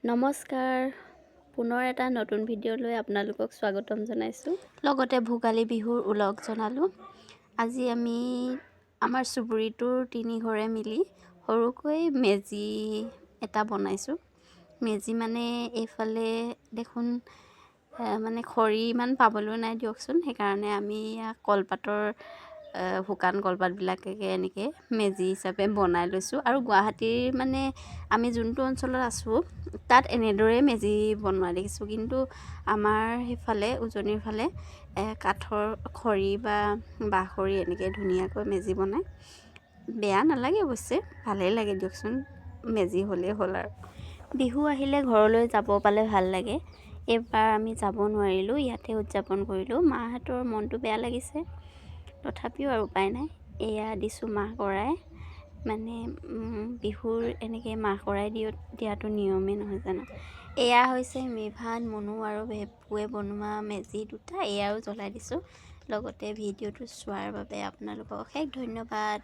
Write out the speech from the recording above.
নমস্কাৰ, পুনৰ এটা নতুন ভিডিঅ'লৈ আপোনালোকক স্বাগতম জনাইছোঁ। লগতে ভোগালী বিহুৰ ওলগ জনালোঁ। আজি আমি আমাৰ চুবুৰীটোৰ তিনি ঘৰে মিলি সৰুকৈ মেজি এটা বনাইছোঁ। মেজি মানে এইফালে দেখোন মানে খৰি ইমান পাবলৈ নাই দিয়কচোন, সেইকাৰণে আমি কলপাতৰ শুকান কলপাতবিলাকে এনেকৈ মেজি হিচাপে বনাই লৈছোঁ। আৰু গুৱাহাটীৰ মানে আমি যোনটো অঞ্চলত আছোঁ তাত এনেদৰেই মেজি বনোৱা দেখিছোঁ, কিন্তু আমাৰ সেইফালে উজনিৰ ফালে কাঠৰ খৰি বা বাঁহ খৰি এনেকৈ ধুনীয়াকৈ মেজি বনায়। বেয়া নালাগে অৱশ্যে, ভালেই লাগে দিয়কচোন, মেজি হ'লেই হ'ল আৰু। বিহু আহিলে ঘৰলৈ যাব পালে ভাল লাগে। এইবাৰ আমি যাব নোৱাৰিলোঁ, ইয়াতে উদযাপন কৰিলোঁ। মাহঁতৰ মনটো বেয়া লাগিছে, তথাপিও আৰু উপায় নাই। এয়া দিছোঁ মাহ কৰাই, মানে বিহুৰ এনেকৈ মাহ কৰাই দিয়াটো নিয়মেই নহয় জানো। এয়া হৈছে মেভান, মনু আৰু ভেপুৱে বনোৱা মেজি দুটা, এয়াও জ্বলাই দিছোঁ। লগতে ভিডিঅ'টো চোৱাৰ বাবে আপোনালোকক অশেষ ধন্যবাদ।